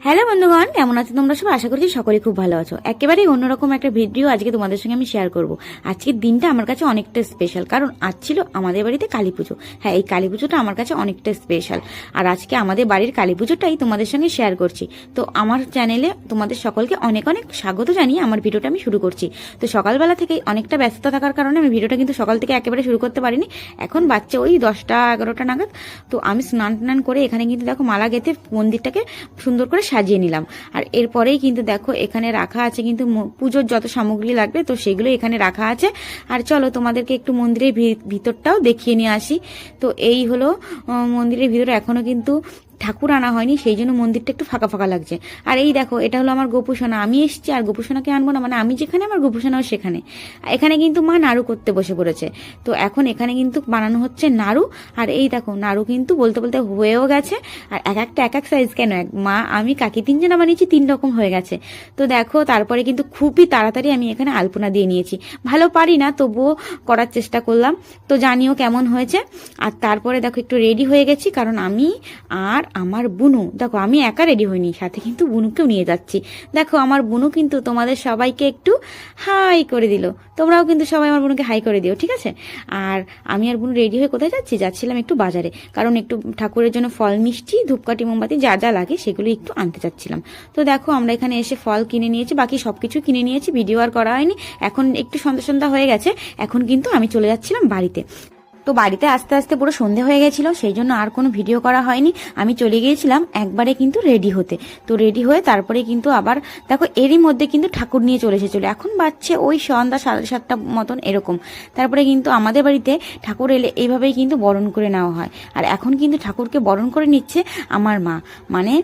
Hello বন্ধুগণ, কেমন আছো তোমরা সব? আশা করছি সকলে খুব ভালো আছো। একেবারেই অন্যরকম একটা ভিডিও আজকে তোমাদের সঙ্গে আমি শেয়ার করব। আজকের দিনটা আমার কাছে অনেকটা স্পেশাল, কারণ আজ ছিল আমাদের বাড়িতে কালী পুজো। হ্যাঁ, এই কালী পুজোটা আমার কাছে অনেকটা স্পেশাল, আর আজকে আমাদের বাড়ির কালী পুজোটাই তোমাদের সঙ্গে শেয়ার করছি। তো আমার চ্যানেলে তোমাদের সকলকে অনেক অনেক স্বাগত জানিয়ে আমার ভিডিওটা আমি শুরু করছি। তো সকালবেলা থেকে অনেকটা ব্যস্ততা থাকার কারণে আমি ভিডিওটা কিন্তু সকাল থেকে একেবারে শুরু করতে পারিনি। এখন বাচ্চা ওই 10টা-11টা নাগাদ। তো আমি স্নান টান করে এখানে কিন্তু দেখো মালা গেঁথে মন্দিরটাকে সুন্দর করে সাজিয়ে নিলাম। আর এরপরেই কিন্তু দেখো এখানে রাখা আছে কিন্তু পুজোর যত সামগ্রী লাগবে, তো সেগুলো এখানে রাখা আছে। আর চলো তোমাদেরকে একটু মন্দিরের ভিতরটাও দেখিয়ে নিয়ে আসি। তো এই হলো মন্দিরের ভিতরে, এখনো কিন্তু ঠাকুর আনা হয়নি, সেই জন্য মন্দিরটা একটু ফাঁকা ফাঁকা লাগছে। আর এই দেখো, এটা হলো আমার গোপুসোনা। আমি এসেছি আর গোপুসোনাকে আনবো না, মানে আমি যেখানে আমার গোপুসোনাও সেখানে। এখানে কিন্তু মা নাড়ু করতে বসে পড়েছে। তো এখন এখানে কিন্তু বানানো হচ্ছে নাড়ু। আর এই দেখো নাড়ু কিন্তু বলতে বলতে হয়েও গেছে। আর এক একটা এক এক সাইজ, কেন মা আমি কাকি তিনজনা বানিয়েছি, 3 রকম হয়ে গেছে। তো দেখো তারপরে কিন্তু খুবই তাড়াতাড়ি আমি এখানে আলপনা দিয়ে নিয়েছি। ভালো পারি না, তবুও করার চেষ্টা করলাম। তো জানিও কেমন হয়েছে। আর তারপরে দেখো একটু রেডি হয়ে গেছি, কারণ আমি আর আমার বুনু, দেখো আমি একা রেডি হইনি, সাথে কিন্তু বুনুকেও নিয়ে যাচ্ছি। দেখো আমার বুনু কিন্তু তোমাদের সবাইকে একটু হাই করে দিল। তোমরাও কিন্তু সবাই আমার বুনুকে হাই করে দিও, ঠিক আছে? আর আমি আর বুনু রেডি হয়ে কোথায় যাচ্ছিলাম একটু বাজারে, কারণ একটু ঠাকুরের জন্য ফল, মিষ্টি, ধূপকাঠি, মোমবাতি যা যা লাগে সেগুলো একটু আনতে চাচ্ছিলাম। তো দেখো আমরা এখানে এসে ফল কিনে নিয়েছি, বাকি সবকিছু কিনে নিয়েছি, ভিডিও আর করা হয়নি। এখন একটু সন্ধ্যা সন্ধ্যা হয়ে গেছে, এখন কিন্তু আমি চলে যাচ্ছিলাম বাড়িতে। তো বাড়িতে আস্তে আস্তে পুরো সন্ধে হয়ে গেছিল, সেই জন্য আর কোনো ভিডিও করা হয়নি। আমি চলে গিয়েছিলাম একবারে কিন্তু রেডি হতে। তো রেডি হয়ে তারপরে কিন্তু আবার দেখো এরই মধ্যে কিন্তু ঠাকুর নিয়ে চলে এসেছিল। এখন বাজছে ওই সন্ধ্যা 7:30 মতন এরকম। তারপরে কিন্তু আমাদের বাড়িতে ঠাকুর এলে এইভাবেই কিন্তু বরণ করে নেওয়া হয়। আর এখন কিন্তু ঠাকুরকে বরণ করে নিচ্ছে আমার মা, মানে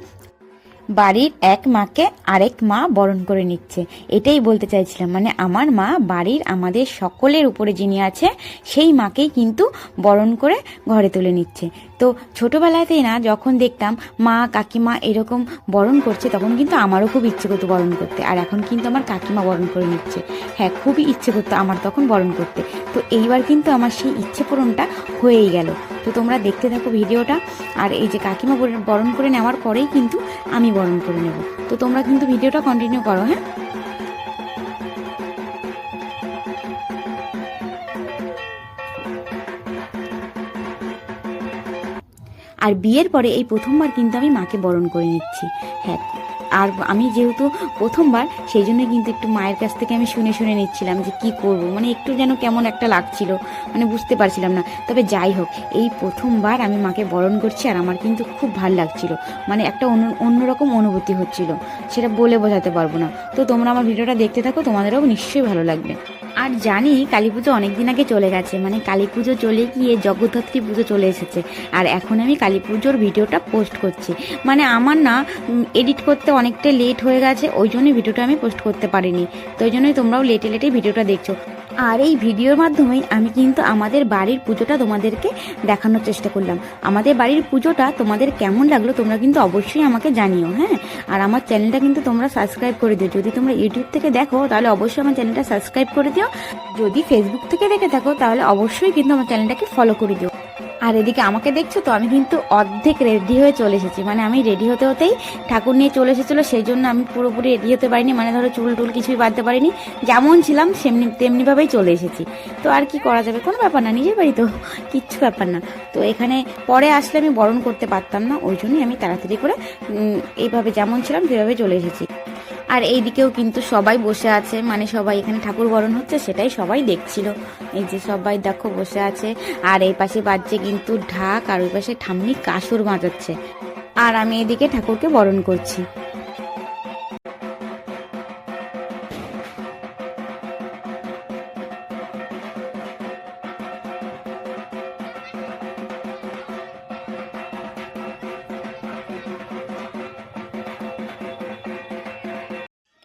বাড়ির এক মাকে আরেক মা বরণ করে নিচ্ছে। এটাই বলতে চাইছিলাম, মানে আমার মা বাড়ির আমাদের সকলের উপরে যিনি আছে সেই মাকেই কিন্তু বরণ করে ঘরে তুলে নিচ্ছে। তো ছোটবেলাতেই না যখন দেখতাম মা কাকিমা এরকম বরণ করছে, তখন কিন্তু আমারও খুব ইচ্ছে করতো বরণ করতে। আর এখন কিন্তু আমার কাকিমা বরণ করে নিচ্ছে। হ্যাঁ, খুবই ইচ্ছে করতো আমার তখন বরণ করতে। তো এইবার কিন্তু আমার সেই ইচ্ছে পূরণটা হয়েই গেল। তো তোমরা দেখতে থাকো ভিডিওটা। আর এই যে কাকিমা বরণ করে নেওয়ার পরেই কিন্তু আমি বরণ করে নেব। তো তোমরা কিন্তু ভিডিওটা কন্টিনিউ করো। হ্যাঁ, আর বিয়ের পরে এই প্রথমবার কিন্তু আমি মাকে বরণ করে নিচ্ছি। হ্যাঁ, আর আমি যেহেতু প্রথমবার, সেই জন্য কিন্তু একটু মায়ের কাছ থেকে আমি শুনে শুনে নিচ্ছিলাম যে কি করব, মানে একটু যেন কেমন একটা লাগছিল, মানে বুঝতে পারছিলাম না। তবে যাই হোক, এই প্রথমবার আমি মাকে বরণ করছি, আর আমার কিন্তু খুব ভালো লাগছিল, মানে একটা অন্যরকম অনুভূতি হচ্ছিল, সেটা বলে বোঝাতে পারবো না। তো তোমরা আমার ভিডিওটা দেখতে থাকো, তোমাদেরও নিশ্চয়ই ভালো লাগবে। আর জানি কালী পুজো অনেকদিন আগে চলে গেছে, মানে কালী পুজো চলে গিয়ে জগদ্ধাত্রী পুজো চলে এসেছে। আর এখন আমি কালী পুজোর ভিডিওটা পোস্ট করছি, মানে আমার না এডিট করতে অনেকটা লেট হয়ে গেছে, ওই জন্যই ভিডিওটা আমি পোস্ট করতে পারিনি। তো ওই জন্যই তোমরাও লেটে লেটে ভিডিওটা দেখছো। আর এই ভিডিওর মাধ্যমেই আমি কিন্তু আমাদের বাড়ির পুজোটা তোমাদেরকে দেখানোর চেষ্টা করলাম। আমাদের বাড়ির পুজোটা তোমাদের কেমন লাগলো তোমরা কিন্তু অবশ্যই আমাকে জানিও। হ্যাঁ, আর আমার চ্যানেলটা কিন্তু তোমরা সাবস্ক্রাইব করে দিও। যদি তোমরা ইউটিউব থেকে দেখো তাহলে অবশ্যই আমার চ্যানেলটা সাবস্ক্রাইব করে দিও। যদি ফেসবুক থেকে দেখে থাকো তাহলে অবশ্যই কিন্তু আমার চ্যানেলটাকে ফলো করে দিও। আর এদিকে আমাকে দেখছো তো, আমি কিন্তু অর্ধেক রেডি হয়ে চলে এসেছি, মানে আমি রেডি হতে হতেই ঠাকুর নিয়ে চলে এসেছিলো, সেই জন্য আমি পুরোপুরি রেডি হতে পারিনি, মানে ধরো চুল টুল কিছুই বাঁধতে পারিনি, যেমন ছিলাম তেমনিভাবেই চলে এসেছি। তো আর কি করা যাবে, কোনো ব্যাপার না, নিজের বাড়ি তো কিচ্ছু ব্যাপার না। তো এখানে পরে আসলে আমি বরণ করতে পারতাম না, ওই জন্যই আমি তাড়াতাড়ি করে এইভাবে যেমন ছিলাম সেভাবে চলে এসেছি। আর এইদিকেও কিন্তু সবাই বসে আছে, মানে সবাই এখানে ঠাকুর বরণ হচ্ছে সেটাই সবাই দেখছিল। এই যে সবাই দেখো বসে আছে। আর এই পাশে বাজছে কিন্তু ঢাক, আর ওই পাশে ঠাম্মি কাসর বাজাচ্ছে। আর আমি এদিকে ঠাকুরকে বরণ করছি।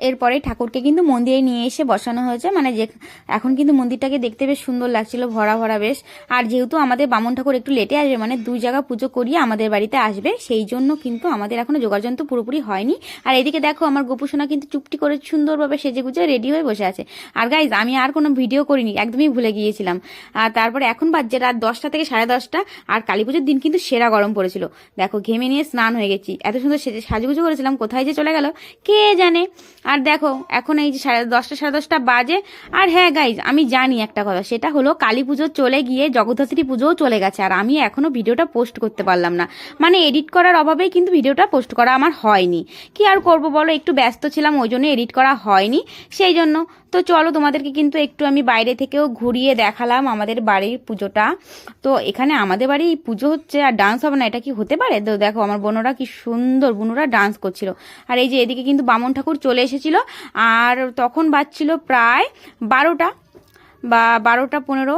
এরপরে ঠাকুরকে কিন্তু মন্দিরে নিয়ে এসে বসানো হয়েছে, মানে যে এখন কিন্তু মন্দিরটাকে দেখতে বেশ সুন্দর লাগছিল, ভরা ভরা বেশ। আর যেহেতু আমাদের বামন ঠাকুর একটু লেটে আসবে, মানে 2 জায়গা পুজো করিয়ে আমাদের বাড়িতে আসবে, সেই জন্য কিন্তু আমাদের এখনো যোগাযন্ত্র পুরোপুরি হয়নি। আর এদিকে দেখো আমার গোপুসোনা কিন্তু চুপটি করে সুন্দরভাবে সেজে গুজে রেডি হয়ে বসে আছে। আর গাইজ আমি আর কোনো ভিডিও করিনি, একদমই ভুলে গিয়েছিলাম। আর তারপরে এখন বাজছে রাত 10টা থেকে 10:30, আর কালী পুজোর দিন কিন্তু সেরা গরম পড়েছিল। দেখো ঘেমে নিয়ে স্নান হয়ে গেছি, এত সুন্দর সেজে সাজুগুজু করেছিলাম, কোথায় যে চলে গেল কে জানে। আর দেখো এখন এই যে 10:30 10:30 বাজে। আর হ্যাঁ গাইজ আমি জানি একটা কথা, সেটা হলো কালী পুজো চলে গিয়ে জগদ্ধাত্রী পুজোও চলে গেছে, আর আমি এখনো ভিডিওটা পোস্ট করতে পারলাম না, মানে এডিট করার অভাবেই কিন্তু ভিডিওটা পোস্ট করা আমার হয়নি। কি আর করব বলো, একটু ব্যস্ত ছিলাম, ওই জন্য এডিট করা হয়নি সেই জন্য। তো চলো তোমাদেরকে কিন্তু একটু আমি বাইরে থেকেও ঘুরিয়ে দেখালাম আমাদের বাড়ির পুজোটা। তো এখানে আমাদের বাড়ি পুজো হচ্ছে আর ডান্স হবে না, এটা কি হতে পারে? তো দেখো আমার বোনরা কি সুন্দর বুনুরা ডান্স করছিল। আর এই যে এদিকে কিন্তু বামন ঠাকুর চলে এসেছিল, আর তখন বাজছিল প্রায় 12টা বা 12টা 15।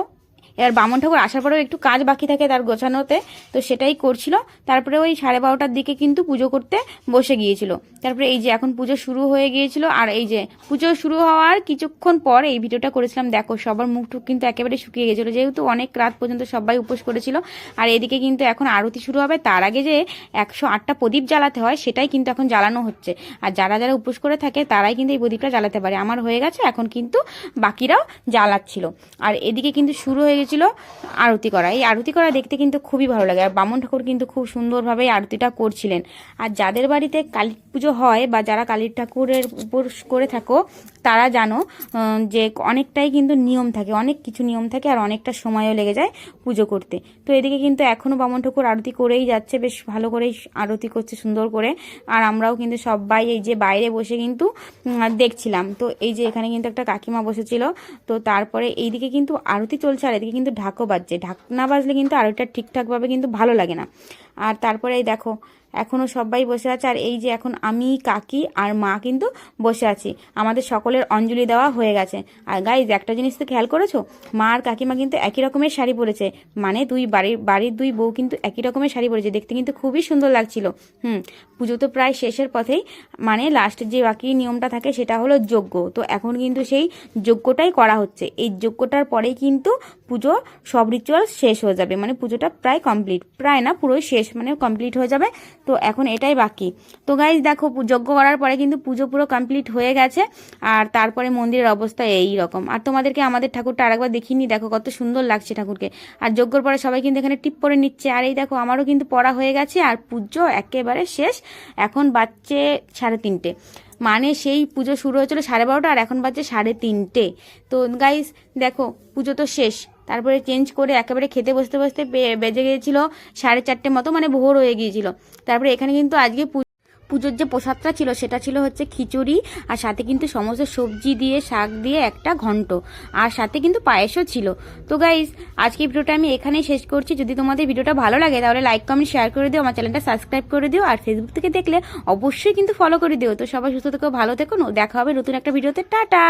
এবার বামন ঠাকুর আসার পরেও একটু কাজ বাকি থাকে তার গোছানোতে, তো সেটাই করছিল। তারপরে ওই 12:30টার দিকে কিন্তু পুজো করতে বসে গিয়েছিল। তারপরে এই যে এখন পুজো শুরু হয়ে গিয়েছিল, আর এই যে পুজো শুরু হওয়ার কিছুক্ষণ পর এই ভিডিওটা করেছিলাম। দেখো সবার মুখ টুক কিন্তু একেবারে শুকিয়ে গেছিলো, যেহেতু অনেক রাত পর্যন্ত সবাই উপোস করেছিল। আর এদিকে কিন্তু এখন আরতি শুরু হবে, তার আগে যে 108টা প্রদীপ জ্বালাতে হয় সেটাই কিন্তু এখন জ্বালানো হচ্ছে। আর যারা যারা উপোস করে থাকে তারাই কিন্তু এই প্রদীপটা জ্বালাতে পারে। আমার হয়ে গেছে, এখন কিন্তু বাকিরাও জ্বালাচ্ছিল। আর এদিকে কিন্তু শুরু হয়ে গেছিল আরতি করা। এই আরতি করা দেখতে কিন্তু খুবই ভালো লাগে, আর বামন ঠাকুর কিন্তু খুব সুন্দরভাবে আরতিটা করছিলেন। আর যাদের বাড়িতে কালী পুজো হয় বা যারা কালী ঠাকুরের উপোস করে থাকো তারা জানো যে অনেকটাই কিন্তু নিয়ম থাকে, অনেক কিছু নিয়ম থাকে, আর অনেকটা সময়ও লেগে যায় পুজো করতে। তো এদিকে কিন্তু এখনও বামন ঠাকুর আরতি করেই যাচ্ছে, বেশ ভালো করেই আরতি করছে সুন্দর করে। আর আমরাও কিন্তু সবাই এই যে বাইরে বসে কিন্তু দেখছিলাম। তো এই যে এখানে কিন্তু একটা কাকিমা বসেছিল। তো তারপরে এইদিকে কিন্তু আরতি চলছে, আর এদিকে কিন্তু ঢাকও বাজছে। ঢাক না বাজলে কিন্তু আরতিটা ঠিকঠাকভাবে কিন্তু ভালো লাগে না। আর তারপরে এই দেখো এখনও সবাই বসে আছে, আর এই যে এখন আমি কাকি আর মা কিন্তু বসে আছি, আমাদের সকলের অঞ্জলি দেওয়া হয়ে গেছে। আর গাইজ একটা জিনিস তো খেয়াল করেছো, মা আর কাকিমা কিন্তু একই রকমের শাড়ি পরেছে, মানে বাড়ির 2 বউ কিন্তু একই রকমের শাড়ি পরেছে, দেখতে কিন্তু খুবই সুন্দর লাগছিল। পুজো তো প্রায় শেষের পথেই, মানে লাস্টের যে বাকি নিয়মটা থাকে সেটা হলো যজ্ঞ। তো এখন কিন্তু সেই যজ্ঞটাই করা হচ্ছে, এই যজ্ঞটার পরেই কিন্তু পুজো সব রিচুয়াল শেষ হয়ে যাবে, মানে পুজোটা প্রায় কমপ্লিট, প্রায় না পুরোই শেষ, মানে কমপ্লিট হয়ে যাবে। তো এখন এটাই বাকি। তো গাইজ দেখো যজ্ঞ করার পরে কিন্তু পুজো পুরো কমপ্লিট হয়ে গেছে, আর তারপরে মন্দিরের অবস্থা এই রকম। আর তোমাদেরকে আমাদের ঠাকুরটা আরেকবার দেখিনি, দেখো কত সুন্দর লাগছে ঠাকুরকে। আর যজ্ঞর পরে সবাই কিন্তু এখানে টিপ পরে নিচ্ছে। আর এই দেখো আমারও কিন্তু পড়া হয়ে গেছে, আর পুজো একেবারে শেষ। এখন বাজছে 3:30, মানে সেই পুজো শুরু হয়েছিল 12:30, আর এখন বাজছে 3:30। তো গাইজ দেখো পুজো তো শেষ, তারপরে চেঞ্জ করে একেবারে খেতে বসতে বসতে বেজে গিয়েছিল 4:30 মতো, মানে ভোর হয়ে গিয়েছিল। তারপরে এখানে কিন্তু আজকে পুজোর যে প্রসাদটা ছিল সেটা ছিল হচ্ছে খিচুড়ি, আর সাথে কিন্তু সমস্ত সবজি দিয়ে শাক দিয়ে একটা ঘন্ট, আর সাথে কিন্তু পায়েসও ছিল। তো গাইজ আজকে ভিডিওটা আমি এখানেই শেষ করছি। যদি তোমাদের ভিডিওটা ভালো লাগে তাহলে লাইক কমেন্ট শেয়ার করে দিও, আমার চ্যানেলটা সাবস্ক্রাইব করে দিও, আর ফেসবুক থেকে দেখলে অবশ্যই কিন্তু ফলো করে দিও। তো সবাই সুস্থ থেকো, ভালো থেকো, দেখা হবে নতুন একটা ভিডিওতে। টাটা।